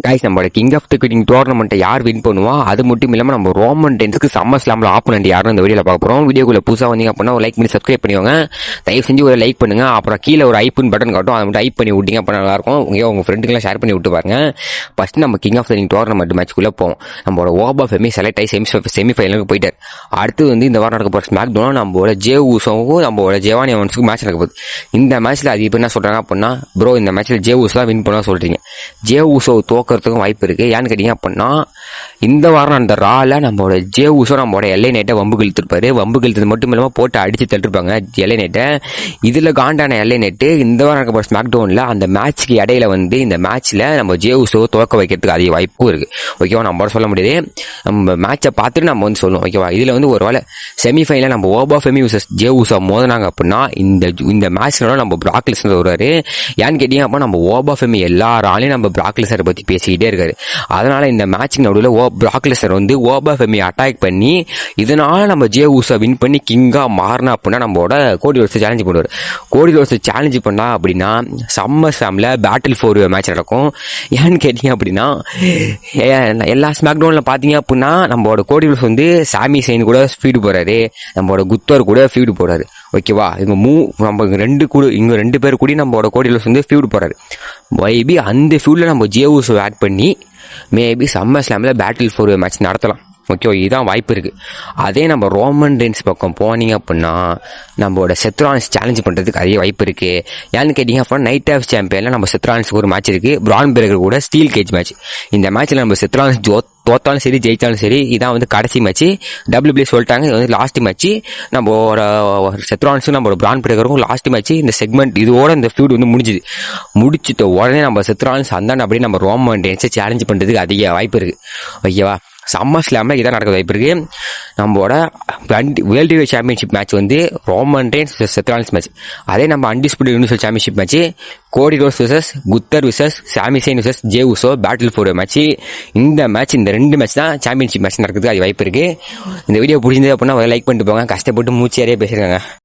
Guys நம்மளோட king of the king டோர்னமெண்ட்டை யார் win பண்ணுவா, அது மட்டும் இல்லாமல் நம்ம ரோமன் ரெயின்ஸ்க்கு சம்மர் ஸ்லாம்ல ஆப்போனன்ட் யாரும் இந்த வீடியோவில் பார்க்க போகிறோம். வீடியோக்குள்ள புதுசாக வந்தீங்க அப்படின்னா ஒரு லைக் பண்ணி சப்ஸ்கிரைப் பண்ணிக்கோங்க. தயவு செஞ்சு ஒரு லைக் பண்ணுங்க. அப்புறம் கீழே ஒரு ஐப்புன்னு பட்டன் காட்டும், அதை மட்டும் ஐப் பண்ணி விட்டீங்க அப்படின்னா நல்லாயிருக்கும். உங்கள் ஃப்ரெண்டுக்கெல்லாம் ஷேர் பண்ணி விட்டு பாருங்க. ஃபர்ஸ்ட் நம்ம king of the king tournament மேட்ச்க்குள்ளே போவோம். நம்மளோட ஓபா ஃபெமி செலக்ட் ஆகி செமிஃபைனலுக்கு போயிட்டார். அடுத்து இந்த வாரம் நடக்க போகிற ஸ்மாக் டவுன் நம்மளோட ஜே ஊசோவும் நம்மளோட ஜெவானி அவன்ஸுக்கு மேட்ச் நடக்க போகுது. இந்த மேட்ச்சில் அது இப்போ என்ன சொல்கிறாங்க அப்படின்னா, ப்ரோ இந்த மேட்ச்சில் ஜே ஊஸ் தான் வின் பண்ண சொல்கிறீங்க. ஜே ஊசோ தோக்கிறதுக்கும் வாய்ப்பு இருக்குது. ஏன்னு கேட்டீங்க அப்படின்னா, இந்த வாரம் அந்த ரால நம்மளோட ஜே ஊசோ நம்மளோட எல்லை நைட்டை வம்பு இழுத்துருப்பாரு. வம்பு இழுத்தது மட்டும் இல்லாமல் போட்டு அடிச்சு தள்ளிருப்பாங்க எல்லை நைட்டை. இதில் காண்டான எல்லை நைட்டு இந்த வாரம் நடக்க ஸ்மாக் டவுனில் அந்த மேட்ச்க்கு இடையில இந்த மேட்ச்சில் நம்ம ஜே ஊசோ தோக்க வைக்கிறதுக்கு அதிக வாய்ப்பும் இருக்குது. ஓகேவா, நம்ம சொல்ல முடியாது. நம்ம மேட்சை பார்த்துட்டு நம்ம சொல்லுவோம். ஓகேவா, இதில் ஒரு வேளை செமிஃபைனல் நம்ம ஓபா ஃபெமி வர்சஸ் ஜே ஊசோ மோதினாங்க அப்படின்னா இந்த மேட்ச்ல நம்ம பிராக் லெஸ்னர் வருவாரு. ஏன்னு கேட்டீங்க அப்போ நம்ம ஓபா ஃபெமி எல்லாராலையும் நம்ம பிராக் லெஸ்னரை பற்றி பேசிக்கிட்டே இருக்காரு. அதனால இந்த மேட்சிங் நடுவில் பிராக் லெஸ்னர் ஓபா ஃபெமி அட்டாக் பண்ணி இதனால நம்ம ஜே ஊசோ வின் பண்ணி கிங்கா மாறினா அப்படின்னா நம்மளோட கோடி ரோட்ஸ் சேலஞ்ச் பண்ணுவார். கோடி ரோட்ஸ் சேலஞ்ச் பண்ணா அப்படின்னா சம்மர் ஸ்லாம்ல பேட்டில் 4 மேட்ச் நடக்கும். ஏன்னு கேட்டீங்க அப்படின்னா, எல்லா ஸ்மாக் டவுன்ல பாத்தீங்க அப்படின்னா நம்மளோட கோடி ரோட்ஸ் சாமி சைன் கூட ஃபீடு போறாரு, நம்மளோட குத்தர் கூட ஃபீடு போறாரு. ஓகேவா, நம்ம ரெண்டு பேர் கூட நம்மளோட கோடி ரோட்ஸ் ஃபீடு போறாரு. மேபி அந்த ஃபீல்டில் நம்ம ஜே ஊசோ ஆட் பண்ணி மேபி சம்மர் ஸ்லாமில் பேட்டில் 4 மேட்ச் நடத்தலாம். ஓகே, இதுதான் வாய்ப்பு இருக்குது. அதே நம்ம ரோமன் ரெயின்ஸ் பக்கம் போனீங்க அப்படின்னா நம்மளோட செத்ரான்ஸ் சேலஞ்ச் பண்ணுறதுக்கு அதே வாய்ப்பு இருக்குது. ஏன்னு கேட்டிங்க அப்படின்னா நைட் ஆஃப் சாம்பியனில் நம்ம செத்ரான்ஸுக்கு ஒரு மேட்ச் இருக்குது, பிரான் பிரேக்கர் கூட ஸ்டீல் கேஜ் மேட்ச். இந்த மேட்ச்சில் நம்ம செத்ரான்ஸ் தோத்தாலும் சரி ஜெயித்தாலும் சரி இதான் கடைசி மேட்ச். WBA சொல்லிட்டாங்க இது லாஸ்ட் மேட்ச். நம்மளோட செத்ரான்ஸும் நம்மளோட பிரான் பிரேக்கருக்கும் லாஸ்ட் மேட்ச். இந்த செக்மெண்ட் இதோட இந்த ஃபீல்டு முடிச்சிட்ட உடனே நம்ம செத்ரான்ஸ் அந்தாண்ட அப்படியே நம்ம ரோமன் ரெயின்ஸை சேலஞ்ச் பண்ணுறதுக்கு அதிக வாய்ப்பு இருக்குது. ஓகேவா, சம்மர் ஸ்லாமில் இதான் நடக்க வாய்ப்பு இருக்கு. நம்மளோட world championship match Roman Reigns செத்ரான்ஸ் மேட்ச். அதே நம்ம undisputed universal championship match Cody Rhodes versus Gunther versus Sami Zayn versus Jey Uso battle 4 match. இந்த 2 மேட்ச் தான் சாம்பியன்ஷிப் மேட்ச் நடக்கிறதுக்கு அது வாய்ப்பு இருக்கு. இந்த வீடியோ பிடிச்சிருந்தது அப்படின்னா லைக் பண்ணிட்டு போங்க. கஷ்டப்பட்டு மூச்சு ஏறியே பேசுறாங்க.